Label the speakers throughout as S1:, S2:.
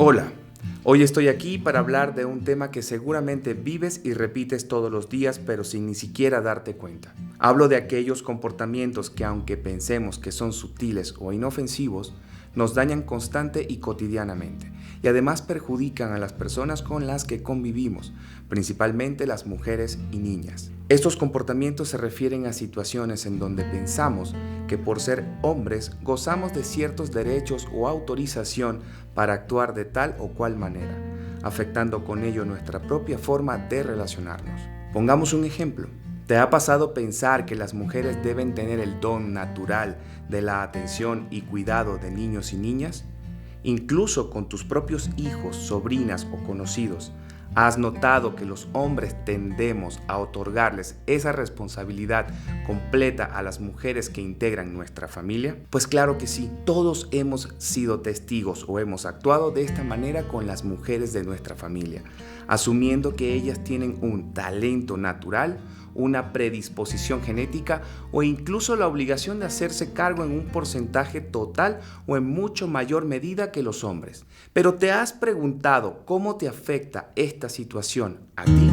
S1: Hola, hoy estoy aquí para hablar de un tema que seguramente vives y repites todos los días, pero sin ni siquiera darte cuenta. Hablo de aquellos comportamientos que, aunque pensemos que son sutiles o inofensivos, nos dañan constante y cotidianamente, y además perjudican a las personas con las que convivimos, principalmente las mujeres y niñas. Estos comportamientos se refieren a situaciones en donde pensamos que por ser hombres gozamos de ciertos derechos o autorización para actuar de tal o cual manera, afectando con ello nuestra propia forma de relacionarnos. Pongamos un ejemplo. ¿Te ha pasado pensar que las mujeres deben tener el don natural de la atención y cuidado de niños y niñas? Incluso con tus propios hijos, sobrinas o conocidos, ¿has notado que los hombres tendemos a otorgarles esa responsabilidad completa a las mujeres que integran nuestra familia? Pues claro que sí, todos hemos sido testigos o hemos actuado de esta manera con las mujeres de nuestra familia, asumiendo que ellas tienen un talento natural, una predisposición genética o incluso la obligación de hacerse cargo en un porcentaje total o en mucho mayor medida que los hombres. Pero ¿te has preguntado cómo te afecta esta situación a ti?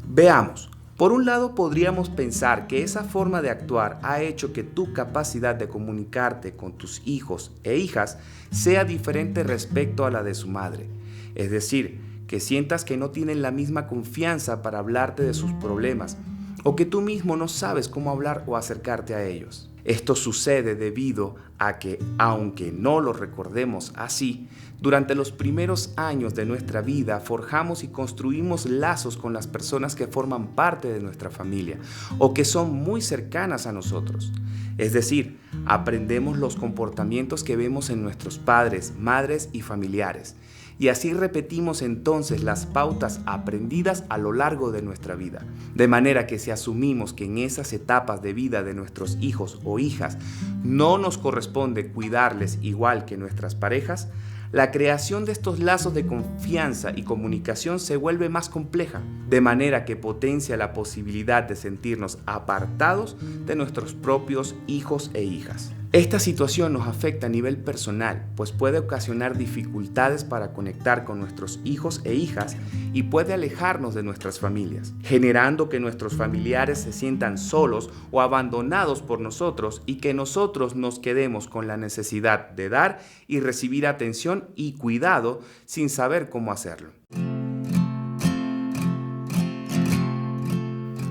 S1: Veamos. Por un lado, podríamos pensar que esa forma de actuar ha hecho que tu capacidad de comunicarte con tus hijos e hijas sea diferente respecto a la de su madre. Es decir, que sientas que no tienen la misma confianza para hablarte de sus problemas, o que tú mismo no sabes cómo hablar o acercarte a ellos. Esto sucede debido a que, aunque no lo recordemos así, durante los primeros años de nuestra vida forjamos y construimos lazos con las personas que forman parte de nuestra familia o que son muy cercanas a nosotros. Es decir, aprendemos los comportamientos que vemos en nuestros padres, madres y familiares. Y así repetimos entonces las pautas aprendidas a lo largo de nuestra vida. De manera que si asumimos que en esas etapas de vida de nuestros hijos o hijas no nos corresponde cuidarles igual que nuestras parejas, la creación de estos lazos de confianza y comunicación se vuelve más compleja, de manera que potencia la posibilidad de sentirnos apartados de nuestros propios hijos e hijas. Esta situación nos afecta a nivel personal, pues puede ocasionar dificultades para conectar con nuestros hijos e hijas y puede alejarnos de nuestras familias, generando que nuestros familiares se sientan solos o abandonados por nosotros y que nosotros nos quedemos con la necesidad de dar y recibir atención y cuidado sin saber cómo hacerlo.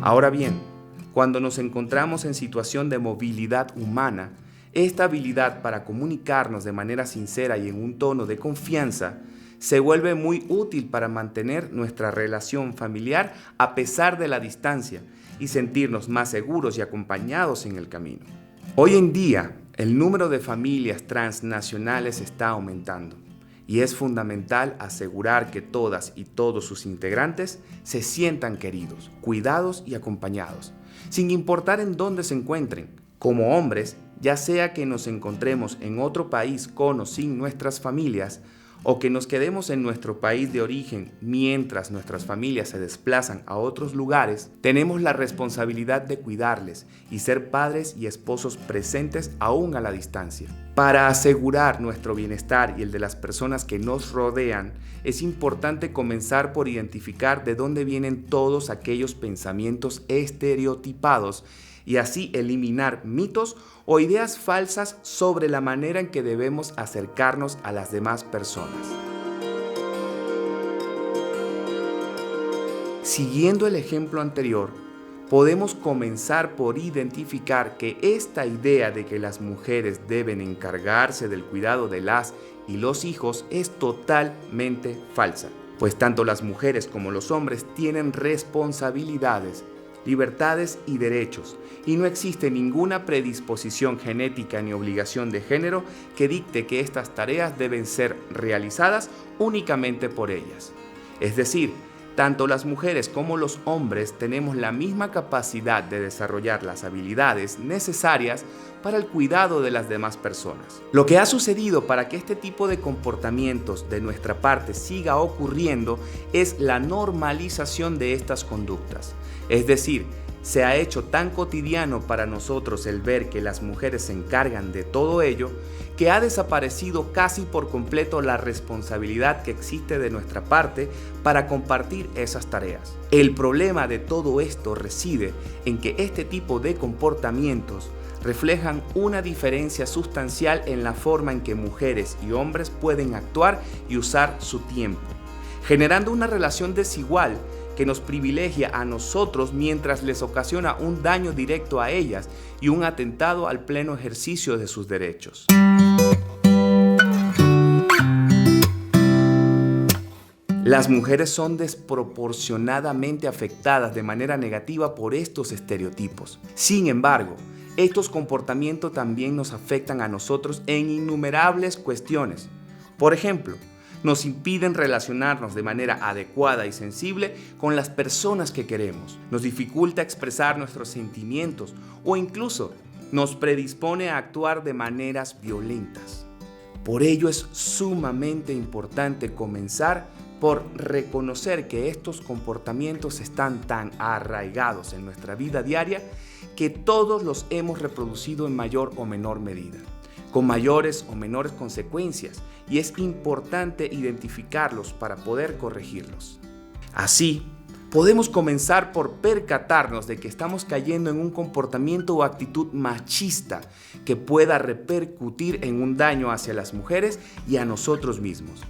S1: Ahora bien, cuando nos encontramos en situación de movilidad humana, esta habilidad para comunicarnos de manera sincera y en un tono de confianza se vuelve muy útil para mantener nuestra relación familiar a pesar de la distancia y sentirnos más seguros y acompañados en el camino. Hoy en día, el número de familias transnacionales está aumentando y es fundamental asegurar que todas y todos sus integrantes se sientan queridos, cuidados y acompañados, sin importar en dónde se encuentren. Como hombres, ya sea que nos encontremos en otro país con o sin nuestras familias, o que nos quedemos en nuestro país de origen mientras nuestras familias se desplazan a otros lugares, tenemos la responsabilidad de cuidarles y ser padres y esposos presentes aún a la distancia. Para asegurar nuestro bienestar y el de las personas que nos rodean, es importante comenzar por identificar de dónde vienen todos aquellos pensamientos estereotipados y así eliminar mitos o ideas falsas sobre la manera en que debemos acercarnos a las demás personas. Siguiendo el ejemplo anterior, podemos comenzar por identificar que esta idea de que las mujeres deben encargarse del cuidado de las y los hijos es totalmente falsa, pues tanto las mujeres como los hombres tienen responsabilidades, libertades y derechos, y no existe ninguna predisposición genética ni obligación de género que dicte que estas tareas deben ser realizadas únicamente por ellas. Es decir, tanto las mujeres como los hombres tenemos la misma capacidad de desarrollar las habilidades necesarias para el cuidado de las demás personas. Lo que ha sucedido para que este tipo de comportamientos de nuestra parte siga ocurriendo es la normalización de estas conductas. Es decir, se ha hecho tan cotidiano para nosotros el ver que las mujeres se encargan de todo ello, que ha desaparecido casi por completo la responsabilidad que existe de nuestra parte para compartir esas tareas. El problema de todo esto reside en que este tipo de comportamientos reflejan una diferencia sustancial en la forma en que mujeres y hombres pueden actuar y usar su tiempo, generando una relación desigual que nos privilegia a nosotros mientras les ocasiona un daño directo a ellas y un atentado al pleno ejercicio de sus derechos. Las mujeres son desproporcionadamente afectadas de manera negativa por estos estereotipos. Sin embargo, estos comportamientos también nos afectan a nosotros en innumerables cuestiones. Por ejemplo, nos impiden relacionarnos de manera adecuada y sensible con las personas que queremos, nos dificulta expresar nuestros sentimientos o incluso nos predispone a actuar de maneras violentas. Por ello es sumamente importante comenzar por reconocer que estos comportamientos están tan arraigados en nuestra vida diaria que todos los hemos reproducido en mayor o menor medida, con mayores o menores consecuencias, y es importante identificarlos para poder corregirlos. Así, podemos comenzar por percatarnos de que estamos cayendo en un comportamiento o actitud machista que pueda repercutir en un daño hacia las mujeres y a nosotros mismos,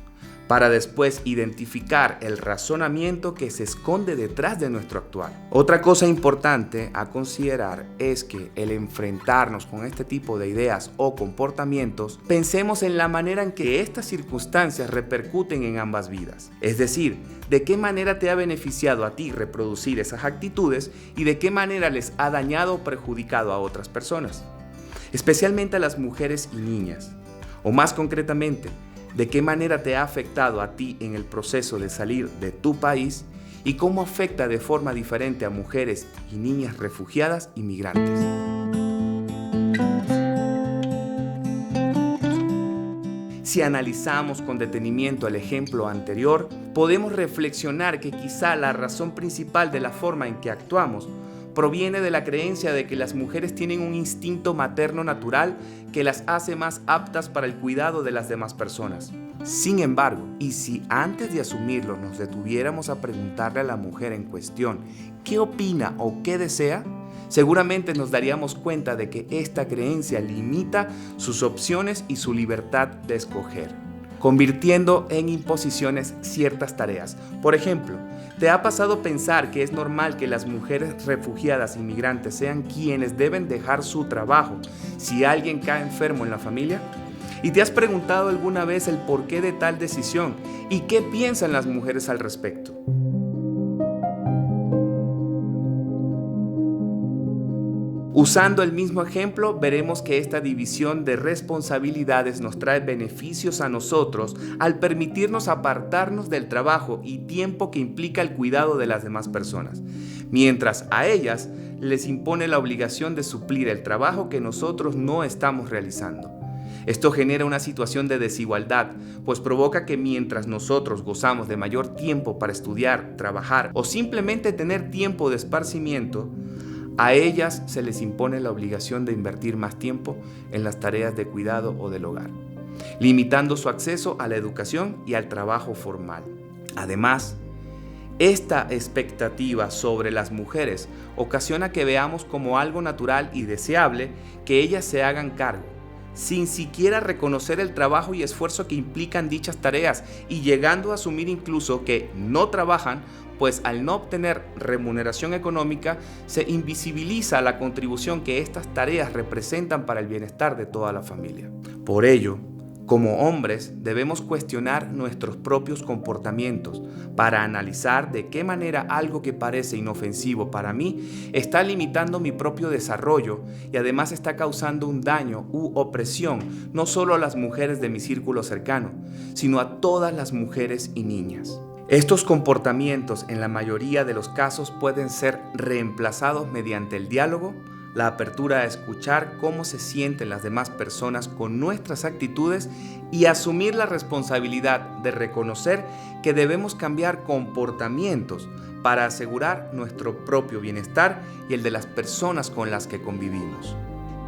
S1: para después identificar el razonamiento que se esconde detrás de nuestro actuar. Otra cosa importante a considerar es que el enfrentarnos con este tipo de ideas o comportamientos, pensemos en la manera en que estas circunstancias repercuten en ambas vidas. Es decir, de qué manera te ha beneficiado a ti reproducir esas actitudes y de qué manera les ha dañado o perjudicado a otras personas, especialmente a las mujeres y niñas. O más concretamente, de qué manera te ha afectado a ti en el proceso de salir de tu país y cómo afecta de forma diferente a mujeres y niñas refugiadas y migrantes. Si analizamos con detenimiento el ejemplo anterior, podemos reflexionar que quizá la razón principal de la forma en que actuamos proviene de la creencia de que las mujeres tienen un instinto materno natural que las hace más aptas para el cuidado de las demás personas. Sin embargo, y si antes de asumirlo nos detuviéramos a preguntarle a la mujer en cuestión qué opina o qué desea, seguramente nos daríamos cuenta de que esta creencia limita sus opciones y su libertad de escoger, convirtiendo en imposiciones ciertas tareas. Por ejemplo, ¿te ha pasado pensar que es normal que las mujeres refugiadas y migrantes sean quienes deben dejar su trabajo si alguien cae enfermo en la familia? ¿Y te has preguntado alguna vez el porqué de tal decisión y qué piensan las mujeres al respecto? Usando el mismo ejemplo, veremos que esta división de responsabilidades nos trae beneficios a nosotros al permitirnos apartarnos del trabajo y tiempo que implica el cuidado de las demás personas, mientras a ellas les impone la obligación de suplir el trabajo que nosotros no estamos realizando. Esto genera una situación de desigualdad, pues provoca que mientras nosotros gozamos de mayor tiempo para estudiar, trabajar o simplemente tener tiempo de esparcimiento, a ellas se les impone la obligación de invertir más tiempo en las tareas de cuidado o del hogar, limitando su acceso a la educación y al trabajo formal. Además, esta expectativa sobre las mujeres ocasiona que veamos como algo natural y deseable que ellas se hagan cargo, sin siquiera reconocer el trabajo y esfuerzo que implican dichas tareas y llegando a asumir incluso que no trabajan, pues al no obtener remuneración económica se invisibiliza la contribución que estas tareas representan para el bienestar de toda la familia. Por ello, como hombres debemos cuestionar nuestros propios comportamientos para analizar de qué manera algo que parece inofensivo para mí está limitando mi propio desarrollo y además está causando un daño u opresión no solo a las mujeres de mi círculo cercano, sino a todas las mujeres y niñas. Estos comportamientos en la mayoría de los casos pueden ser reemplazados mediante el diálogo, la apertura a escuchar cómo se sienten las demás personas con nuestras actitudes y asumir la responsabilidad de reconocer que debemos cambiar comportamientos para asegurar nuestro propio bienestar y el de las personas con las que convivimos.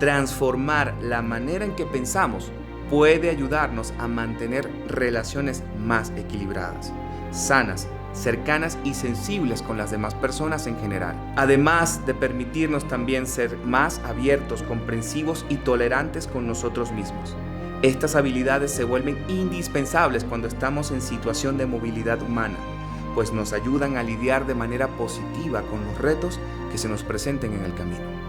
S1: Transformar la manera en que pensamos puede ayudarnos a mantener relaciones más equilibradas, sanas, cercanas y sensibles con las demás personas en general, además de permitirnos también ser más abiertos, comprensivos y tolerantes con nosotros mismos. Estas habilidades se vuelven indispensables cuando estamos en situación de movilidad humana, pues nos ayudan a lidiar de manera positiva con los retos que se nos presenten en el camino.